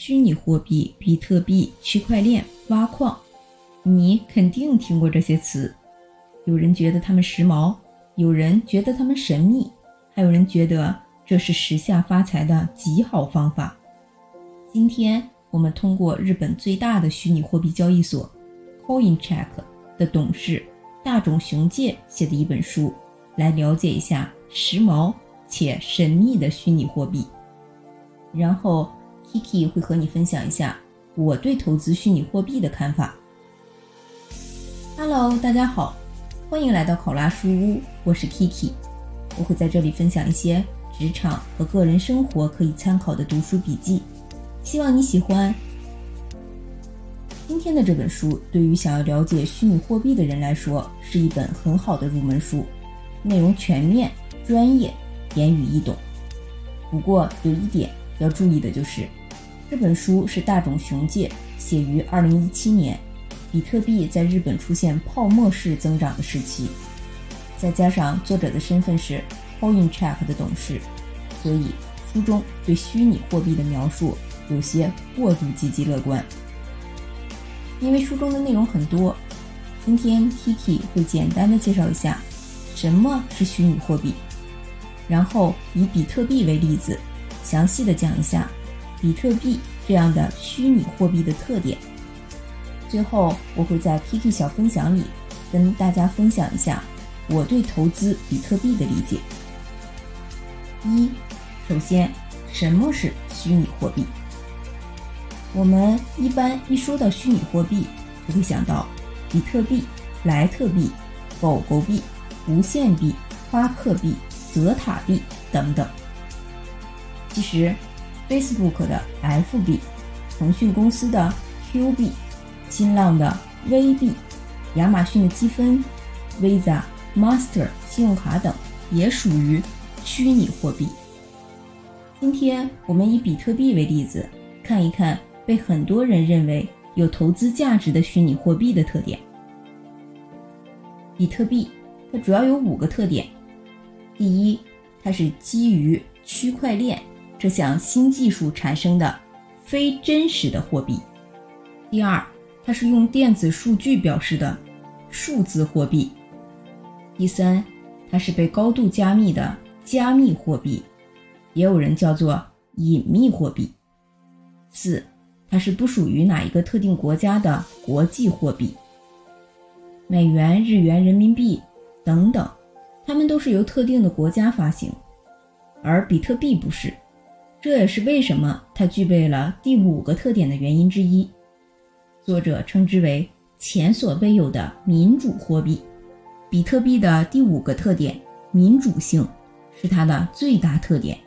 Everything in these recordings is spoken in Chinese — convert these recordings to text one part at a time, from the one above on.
虚拟货币、比特币、区块链、挖矿，你肯定听过这些词。有人觉得它们时髦，有人觉得它们神秘，还有人觉得这是时下发财的极好方法。今天我们通过日本最大的虚拟货币交易所 Coincheck 的董事大冢雄介写的一本书，来了解一下时髦且神秘的虚拟货币。然后 Kiki 会和你分享一下我对投资虚拟货币的看法。Hello， 大家好，欢迎来到考拉书屋，我是 Kiki。我会在这里分享一些职场和个人生活可以参考的读书笔记，希望你喜欢。今天的这本书对于想要了解虚拟货币的人来说，是一本很好的入门书，内容全面、专业、言语易懂。不过有一点要注意的就是，这本书是大冢雄介写于2017年，比特币在日本出现泡沫式增长的时期，再加上作者的身份是 Coincheck 的董事，所以书中对虚拟货币的描述有些过度积极乐观。因为书中的内容很多，今天 Kiki 会简单的介绍一下什么是虚拟货币，然后以比特币为例子，详细的讲一下比特币这样的虚拟货币的特点。最后我会在 Kiki 小分享里跟大家分享一下我对投资比特币的理解。首先，什么是虚拟货币？我们一般一说到虚拟货币，就会想到比特币、莱特币、狗狗币、无限币、夸克币、泽塔币等等。其实 Facebook 的 F 币、腾讯公司的 Q 币、新浪的 V 币、亚马逊的积分、Visa、Master 信用卡等也属于虚拟货币。今天我们以比特币为例子，看一看被很多人认为有投资价值的虚拟货币的特点。比特币它主要有5个特点。第一，它是基于区块链这项新技术产生的非真实的货币。第二，它是用电子数据表示的数字货币。第三，它是被高度加密的加密货币，也有人叫做隐秘货币。4，它是不属于哪一个特定国家的国际货币，美元、日元、人民币等等，它们都是由特定的国家发行，而比特币不是。这也是为什么它具备了第5个特点的原因之一。作者称之为前所未有的民主货币。比特币的第5个特点，民主性，是它的最大特点，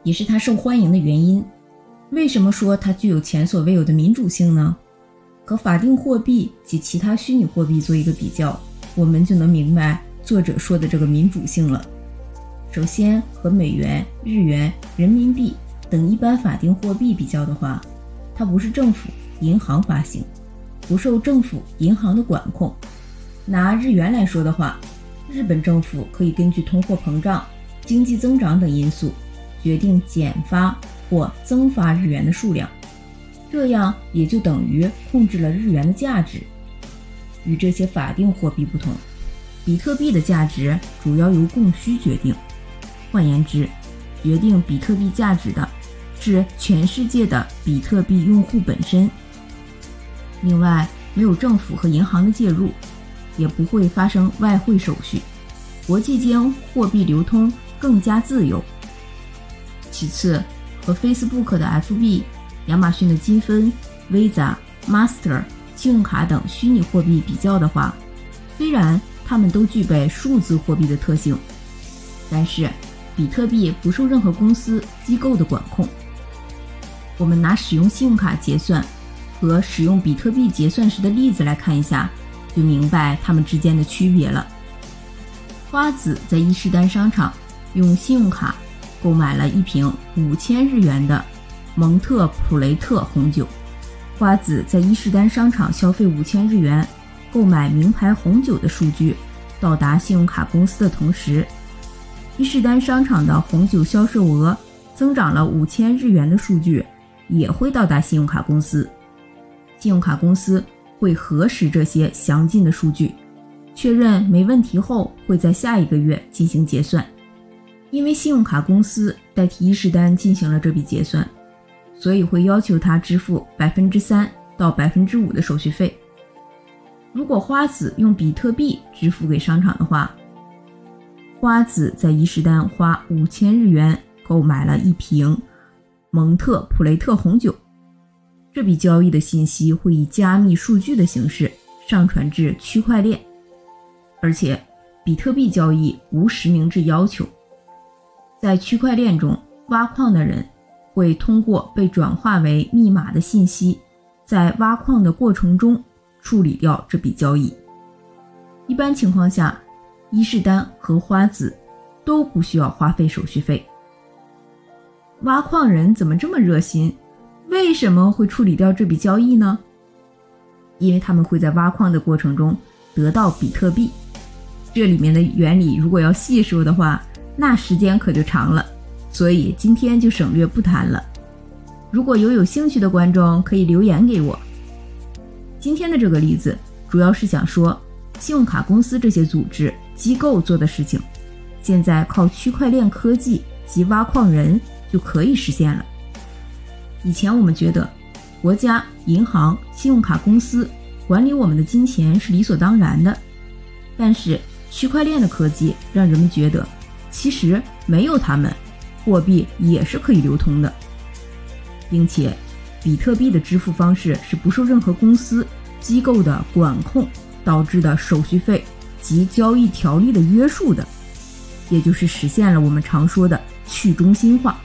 也是它受欢迎的原因。为什么说它具有前所未有的民主性呢？和法定货币及其他虚拟货币做一个比较，我们就能明白作者说的这个民主性了。首先，和美元、日元、人民币等一般法定货币比较的话，它不是政府、银行发行，不受政府、银行的管控。拿日元来说的话，日本政府可以根据通货膨胀、经济增长等因素，决定减发或增发日元的数量，这样也就等于控制了日元的价值。与这些法定货币不同，比特币的价值主要由供需决定。换言之，决定比特币价值的是全世界的比特币用户本身。另外，没有政府和银行的介入，也不会发生外汇手续，国际间货币流通更加自由。其次，和 Facebook 的 F 币、亚马逊的积分、Visa、Master 信用卡等虚拟货币比较的话，虽然它们都具备数字货币的特性，但是比特币不受任何公司机构的管控。我们拿使用信用卡结算和使用比特币结算时的例子来看一下，就明白它们之间的区别了。花子在伊势丹商场用信用卡购买了一瓶5000日元的蒙特普雷特红酒。花子在伊势丹商场消费5000日元购买名牌红酒的数据到达信用卡公司的同时，伊势丹商场的红酒销售额增长了5000日元的数据也会到达信用卡公司，信用卡公司会核实这些详尽的数据，确认没问题后会在下一个月进行结算。因为信用卡公司代替医师单进行了这笔结算，所以会要求他支付 3% 到 5% 的手续费。如果花子用比特币支付给商场的话，花子在医师单花5000日元购买了一瓶蒙特普雷特红酒，这笔交易的信息会以加密数据的形式上传至区块链，而且比特币交易无实名制要求。在区块链中，挖矿的人会通过被转化为密码的信息，在挖矿的过程中处理掉这笔交易。一般情况下，医师单和花子都不需要花费手续费。挖矿人怎么这么热心？为什么会处理掉这笔交易呢？因为他们会在挖矿的过程中得到比特币。这里面的原理如果要细说的话，那时间可就长了，所以今天就省略不谈了。如果有兴趣的观众可以留言给我。今天的这个例子主要是想说，信用卡公司这些组织机构做的事情，现在靠区块链科技及挖矿人就可以实现了。以前我们觉得国家、银行、信用卡公司管理我们的金钱是理所当然的，但是区块链的科技让人们觉得其实没有他们，货币也是可以流通的，并且比特币的支付方式是不受任何公司、机构的管控导致的手续费及交易条例的约束的，也就是实现了我们常说的去中心化。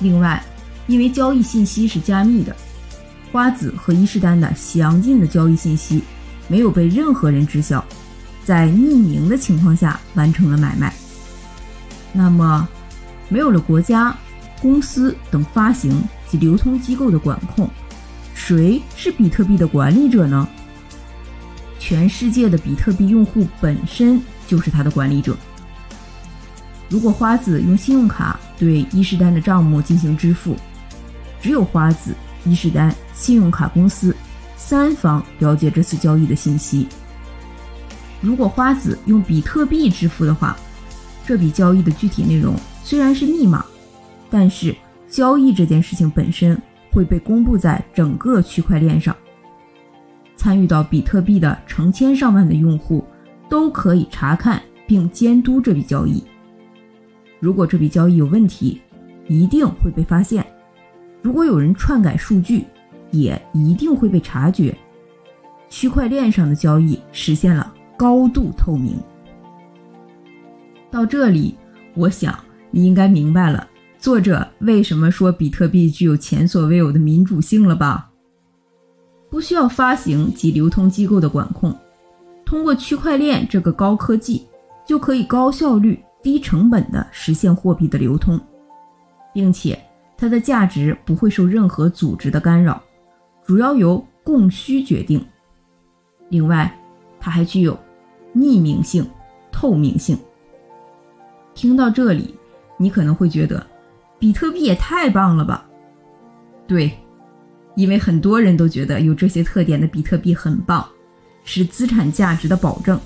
另外，因为交易信息是加密的，花子和医师单的详尽的交易信息没有被任何人知晓，在匿名的情况下完成了买卖。那么，没有了国家、公司等发行及流通机构的管控，谁是比特币的管理者呢？全世界的比特币用户本身就是它的管理者。如果花子用信用卡对医师单的账目进行支付，只有花子、医师单、信用卡公司三方了解这次交易的信息。如果花子用比特币支付的话，这笔交易的具体内容虽然是密码，但是交易这件事情本身会被公布在整个区块链上，参与到比特币的成千上万的用户都可以查看并监督这笔交易。如果这笔交易有问题，一定会被发现；如果有人篡改数据，也一定会被察觉。区块链上的交易实现了高度透明。到这里，我想你应该明白了作者为什么说比特币具有前所未有的民主性了吧？不需要发行及流通机构的管控，通过区块链这个高科技，就可以高效率、低成本地实现货币的流通，并且它的价值不会受任何组织的干扰，主要由供需决定。另外，它还具有匿名性、透明性。听到这里，你可能会觉得比特币也太棒了吧？对，因为很多人都觉得有这些特点的比特币很棒，是资产价值的保证，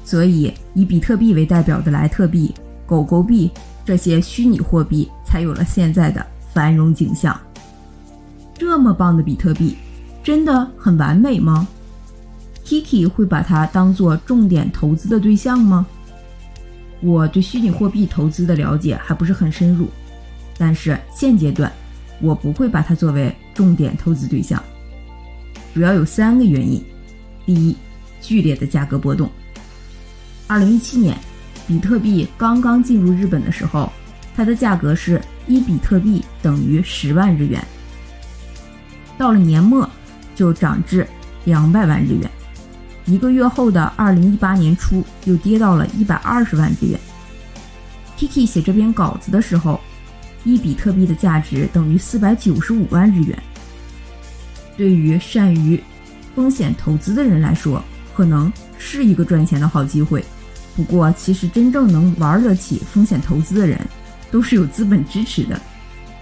所以以比特币为代表的莱特币、狗狗币这些虚拟货币才有了现在的繁荣景象。这么棒的比特币真的很完美吗？ Kiki 会把它当作重点投资的对象吗？我对虚拟货币投资的了解还不是很深入，但是现阶段我不会把它作为重点投资对象，主要有3个原因。第一，剧烈的价格波动。2017年比特币刚刚进入日本的时候，它的价格是1比特币等于10万日元，到了年末就涨至200万日元，1个月后的2018年初又跌到了120万日元。Kiki 写这篇稿子的时候，1比特币的价值等于495万日元。对于善于风险投资的人来说，可能是一个赚钱的好机会。不过其实真正能玩得起风险投资的人，都是有资本支持的。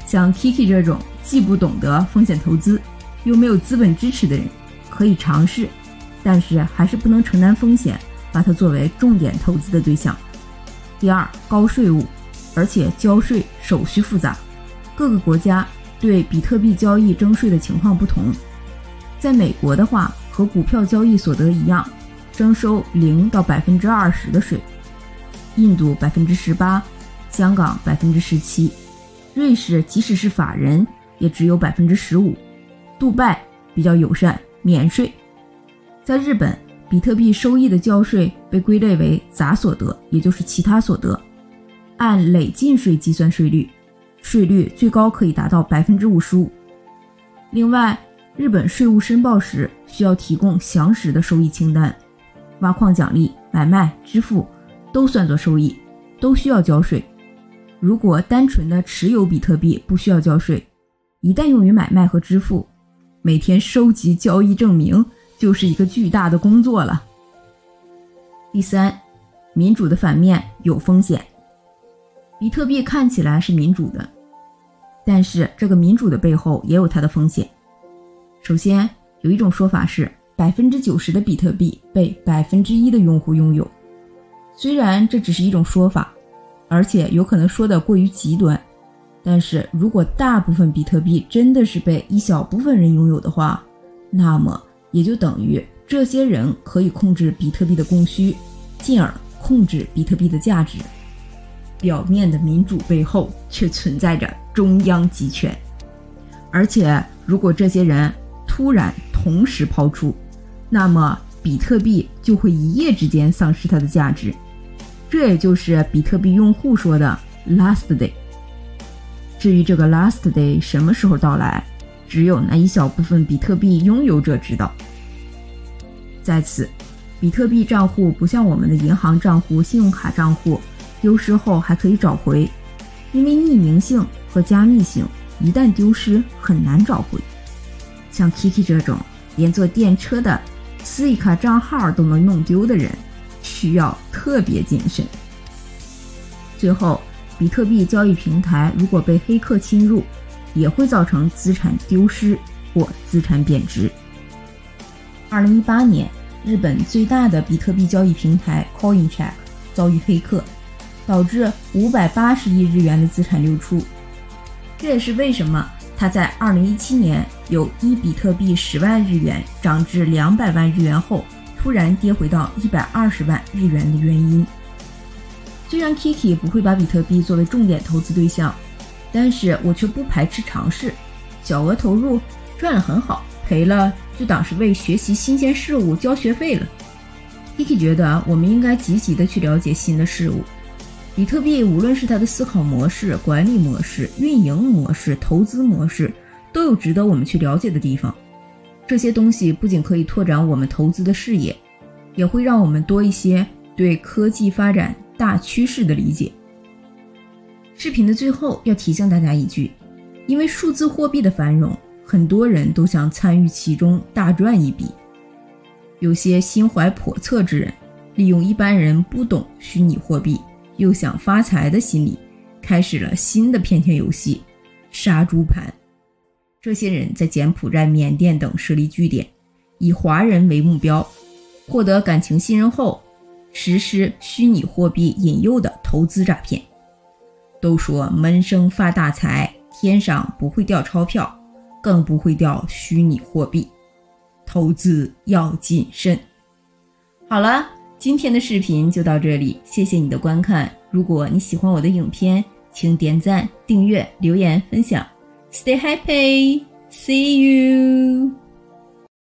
像 Kiki 这种既不懂得风险投资，又没有资本支持的人，可以尝试，但是还是不能承担风险，把它作为重点投资的对象。第二，高税务，而且交税手续复杂，各个国家对比特币交易征税的情况不同。在美国的话，和股票交易所得一样，征收0%到20%的税，印度18%，香港17%，瑞士即使是法人也只有15%，杜拜比较友善，免税。在日本，比特币收益的交税被归类为杂所得，也就是其他所得，按累进税计算税率，税率最高可以达到55%。另外，日本税务申报时需要提供详实的收益清单，挖矿奖励、买卖、支付都算作收益，都需要交税。如果单纯的持有比特币不需要交税，一旦用于买卖和支付，每天收集交易证明就是一个巨大的工作了。第三，民主的反面有风险。比特币看起来是民主的，但是这个民主的背后也有它的风险。首先，有一种说法是 90% 的比特币被 1% 的用户拥有。虽然这只是一种说法，而且有可能说得过于极端，但是如果大部分比特币真的是被一小部分人拥有的话，那么也就等于这些人可以控制比特币的供需，进而控制比特币的价值。表面的民主背后却存在着中央集权，而且如果这些人突然同时抛出，那么比特币就会一夜之间丧失它的价值。这也就是比特币用户说的 last day。 至于这个 last day 什么时候到来，只有那一小部分比特币拥有者知道。在此，比特币账户不像我们的银行账户、信用卡账户，丢失后还可以找回，因为匿名性和加密性，一旦丢失很难找回。像 Kiki 这种连坐电车的 Suica 账号都能弄丢的人，需要特别谨慎。最后，比特币交易平台如果被黑客侵入，也会造成资产丢失或资产贬值。2018年，日本最大的比特币交易平台 Coincheck 遭遇黑客，导致580亿日元的资产流出。这也是为什么它在2017年由1比特币10万日元涨至200万日元后，突然跌回到120万日元的原因。虽然 Kiki 不会把比特币作为重点投资对象，但是我却不排斥尝试，小额投入，赚了很好，赔了就当是为学习新鲜事物交学费了。Kiki 觉得我们应该积极的去了解新的事物。比特币无论是它的思考模式、管理模式、运营模式、投资模式，都有值得我们去了解的地方。这些东西不仅可以拓展我们投资的视野，也会让我们多一些对科技发展大趋势的理解。视频的最后要提醒大家一句，因为数字货币的繁荣，很多人都想参与其中大赚一笔。有些心怀叵测之人，利用一般人不懂虚拟货币又想发财的心理，开始了新的骗钱游戏杀猪盘。这些人在柬埔寨、缅甸等设立据点，以华人为目标，获得感情信任后，实施虚拟货币引诱的投资诈骗。都说闷声发大财，天上不会掉钞票，更不会掉虚拟货币，投资要谨慎。好了，今天的视频就到这里，谢谢你的观看。如果你喜欢我的影片，请点赞、订阅、留言、分享。Stay happy! See you!